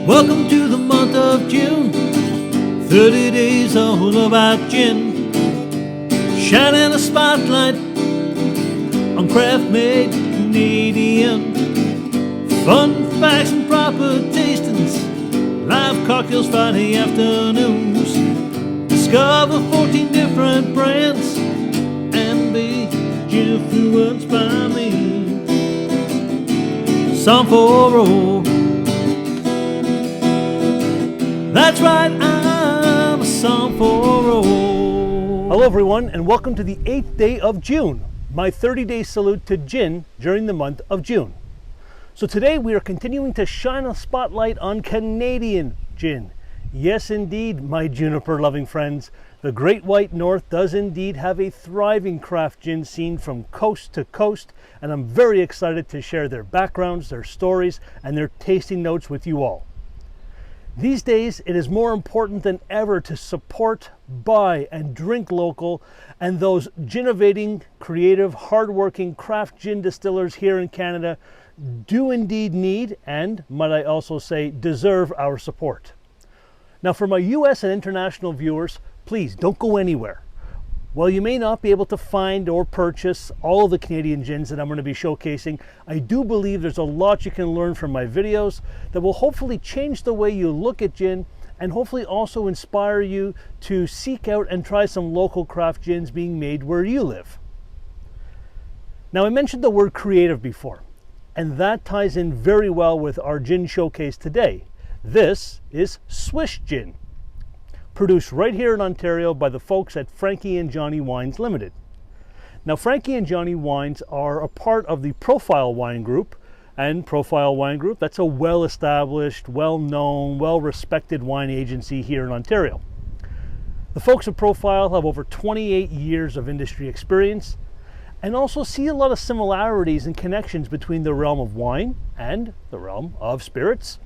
Welcome to the month of June, 30 days all about gin, shining a spotlight on craft-made Canadian. Fun facts and proper tastings, live cocktails Friday afternoons. Discover 14 different brands and be influenced by me. Song for a roll. That's right, I'm a song for a roll. Hello everyone, and welcome to the 8th day of June, my 30-day salute to gin during the month of June. So today we are continuing to shine a spotlight on Canadian gin. Yes indeed, my juniper-loving friends, the Great White North does indeed have a thriving craft gin scene from coast to coast, and I'm very excited to share their backgrounds, their stories, and their tasting notes with you all. These days, it is more important than ever to support, buy, and drink local, and those ginovating, creative, hardworking craft gin distillers here in Canada do indeed need, and might I also say, deserve our support. Now, for my US and international viewers, please don't go anywhere. While you may not be able to find or purchase all of the Canadian gins that I'm going to be showcasing, I do believe there's a lot you can learn from my videos that will hopefully change the way you look at gin and hopefully also inspire you to seek out and try some local craft gins being made where you live. Now, I mentioned the word creative before, and that ties in very well with our gin showcase today. This is Swish Gin, produced right here in Ontario by the folks at Frankie and Johnny Wines Limited. Now, Frankie and Johnny Wines are a part of the Profile Wine Group, and Profile Wine Group, that's a well-established, well-known, well-respected wine agency here in Ontario. The folks at Profile have over 28 years of industry experience and also see a lot of similarities and connections between the realm of wine and the realm of spirits.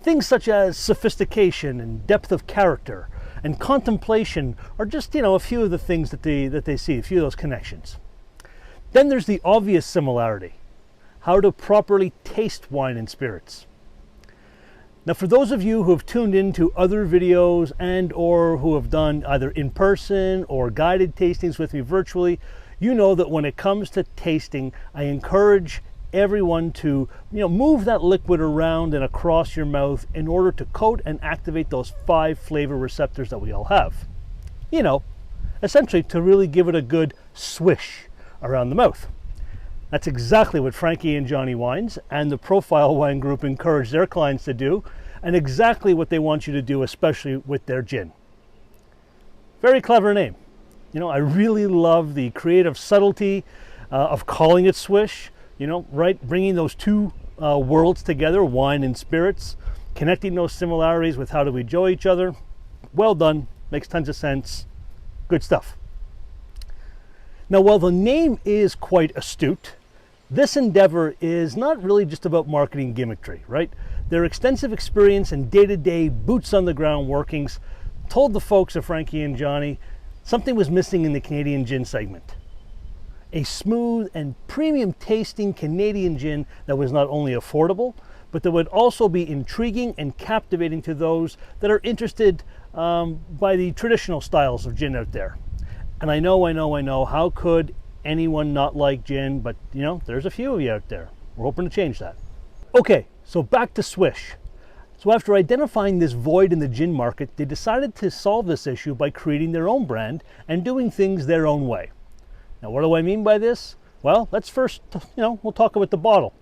Things such as sophistication and depth of character and contemplation are just, a few of the things that they see, a few of those connections. Then there's the obvious similarity, how to properly taste wine and spirits. Now, for those of you who have tuned into other videos and or who have done either in person or guided tastings with me virtually, you know that when it comes to tasting, I encourage everyone to move that liquid around and across your mouth in order to coat and activate those 5 flavor receptors that we all have. Essentially to really give it a good swish around the mouth. That's exactly what Frankie and Johnny Wines and the Profile Wine Group encourage their clients to do, and exactly what they want you to do, especially with their gin. Very clever name. I really love the creative subtlety of calling it Swish. Bringing those two worlds together, wine and spirits, connecting those similarities with how do we enjoy each other. Well done, makes tons of sense, good stuff. Now, while the name is quite astute, this endeavor is not really just about marketing gimmickry, right? Their extensive experience and day-to-day boots on the ground workings told the folks of Frankie and Johnny something was missing in the Canadian gin segment. A smooth and premium tasting Canadian gin that was not only affordable, but that would also be intriguing and captivating to those that are interested by the traditional styles of gin out there. And I know, how could anyone not like gin? But there's a few of you out there. We're hoping to change that. Okay, so back to Swish. So after identifying this void in the gin market, they decided to solve this issue by creating their own brand and doing things their own way. Now, what do I mean by this? Well, let's first, we'll talk about the bottle.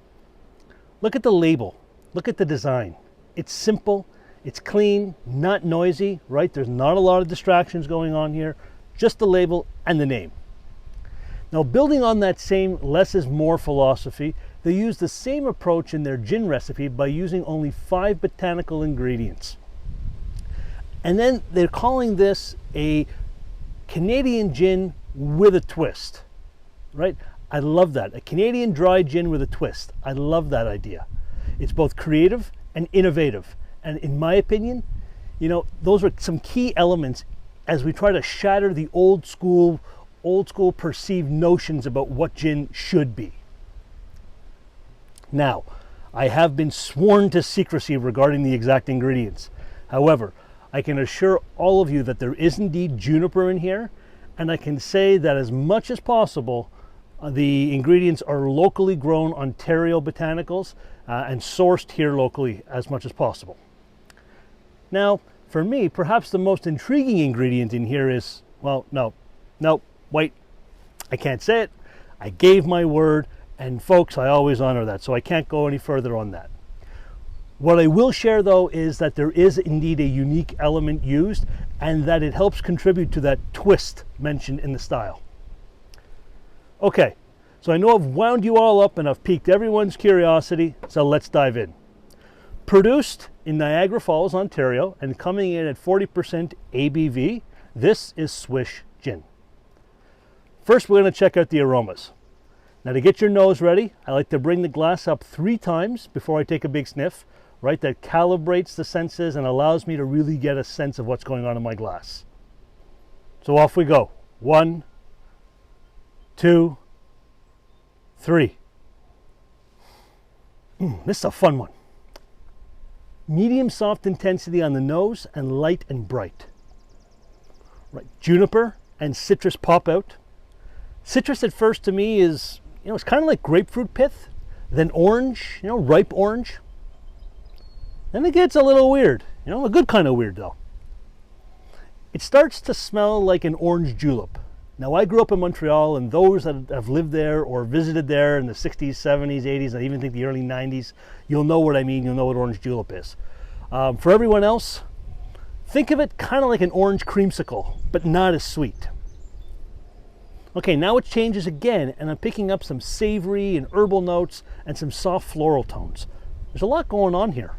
Look at the label. Look at the design. It's simple, it's clean, not noisy, right? There's not a lot of distractions going on here, just the label and the name. Now, building on that same less is more philosophy, they use the same approach in their gin recipe by using only 5 botanical ingredients. And then they're calling this a Canadian gin with a twist, right? I love that. A Canadian dry gin with a twist. I love that idea. It's both creative and innovative. And in my opinion, those are some key elements as we try to shatter the old school perceived notions about what gin should be. Now, I have been sworn to secrecy regarding the exact ingredients. However, I can assure all of you that there is indeed juniper in here, and I can say that as much as possible, the ingredients are locally grown Ontario botanicals and sourced here locally as much as possible. Now, for me, perhaps the most intriguing ingredient in here is, well, no, wait, I can't say it. I gave my word, and folks, I always honor that, so I can't go any further on that. What I will share though is that there is indeed a unique element used, and that it helps contribute to that twist mentioned in the style. Okay, so I know I've wound you all up and I've piqued everyone's curiosity, so let's dive in. Produced in Niagara Falls, Ontario, and coming in at 40% ABV, this is Swish Gin. First, we're going to check out the aromas. Now, to get your nose ready, I like to bring the glass up 3 times before I take a big sniff, right? That calibrates the senses and allows me to really get a sense of what's going on in my glass. So off we go. 1, 2, 3. This is a fun one. Medium soft intensity on the nose and light and bright. Right, juniper and citrus pop out. Citrus at first to me is, it's kind of like grapefruit pith, then orange, ripe orange. Then it gets a little weird, a good kind of weird though. It starts to smell like an orange julep. Now, I grew up in Montreal, and those that have lived there or visited there in the 60s, 70s, 80s, and I even think the early 90s, you'll know what I mean, you'll know what orange julep is. For everyone else, think of it kind of like an orange creamsicle, but not as sweet. Okay, now it changes again, and I'm picking up some savory and herbal notes and some soft floral tones. There's a lot going on here.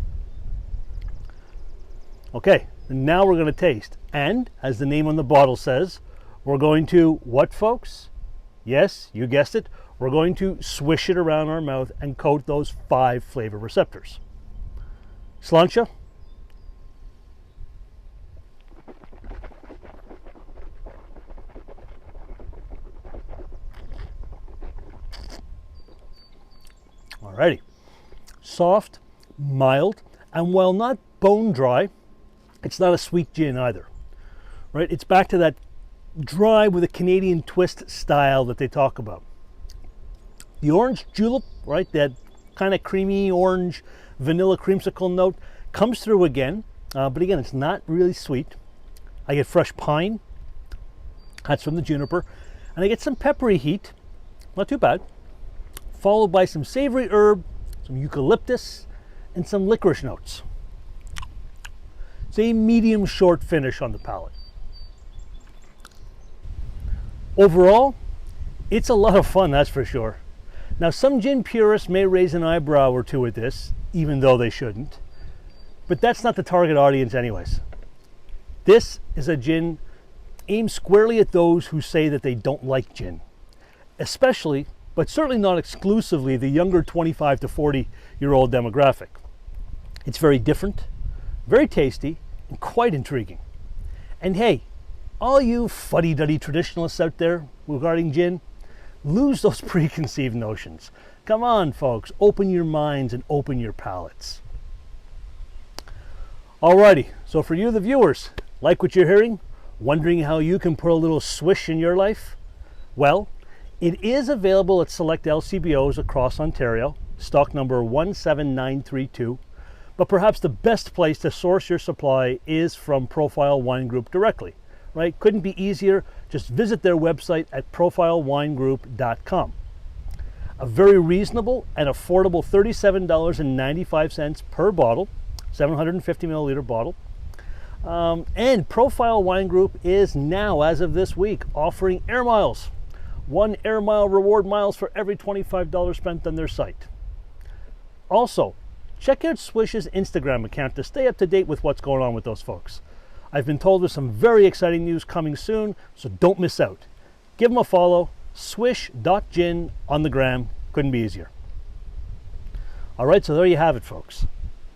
Okay, now we're going to taste. And, as the name on the bottle says, we're going to, what folks? Yes, you guessed it. We're going to swish it around our mouth and coat those 5 flavor receptors. Sláinte. Alrighty. Soft, mild, and while not bone dry, it's not a sweet gin either. Right? It's back to that dry with a Canadian twist style that they talk about. The orange julep, right, that kind of creamy orange vanilla creamsicle note comes through again, but again, it's not really sweet. I get fresh pine, that's from the juniper, and I get some peppery heat, not too bad, followed by some savory herb, some eucalyptus, and some licorice notes. It's a medium short finish on the palate. Overall, it's a lot of fun, that's for sure. Now, some gin purists may raise an eyebrow or two at this, even though they shouldn't, but that's not the target audience anyways. This is a gin aimed squarely at those who say that they don't like gin, especially, but certainly not exclusively, the younger 25 to 40-year-old demographic. It's very different, very tasty, and quite intriguing. And hey, all you fuddy-duddy traditionalists out there regarding gin, lose those preconceived notions. Come on, folks, open your minds and open your palates. Alrighty, so for you, the viewers, like what you're hearing? Wondering how you can put a little swish in your life? Well, it is available at select LCBOs across Ontario, stock number 17932, but perhaps the best place to source your supply is from Profile Wine Group directly. Right? Couldn't be easier. Just visit their website at profilewinegroup.com. A very reasonable and affordable $37.95 per bottle, 750 milliliter bottle. And Profile Wine Group is now, as of this week, offering air miles. 1 air mile reward miles for every $25 spent on their site. Also, check out Swish's Instagram account to stay up to date with what's going on with those folks. I've been told there's some very exciting news coming soon, so don't miss out. Give them a follow, swish.gin on the gram. Couldn't be easier. All right, so there you have it, folks.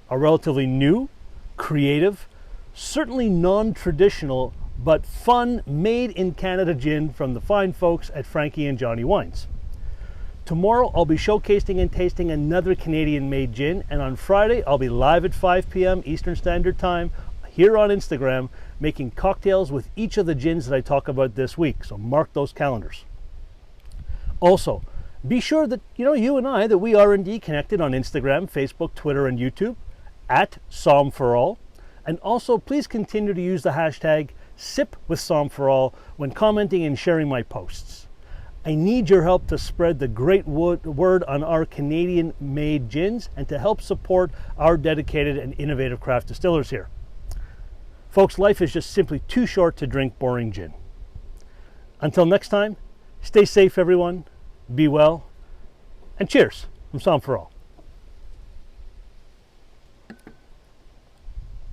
A relatively new, creative, certainly non-traditional, but fun, made in Canada gin from the fine folks at Frankie and Johnny Wines. Tomorrow I'll be showcasing and tasting another Canadian-made gin, and on Friday I'll be live at 5 p.m. Eastern Standard Time here on Instagram making cocktails with each of the gins that I talk about this week, so mark those calendars. Also, be sure that you and I, that we are indeed connected on Instagram, Facebook, Twitter, and YouTube at Som4All. And also, please continue to use the hashtag SipWithSom4All when commenting and sharing my posts. I need your help to spread the great word on our Canadian-made gins and to help support our dedicated and innovative craft distillers here. Folks, life is just simply too short to drink boring gin. Until next time, stay safe, everyone. Be well, and cheers from Som4All.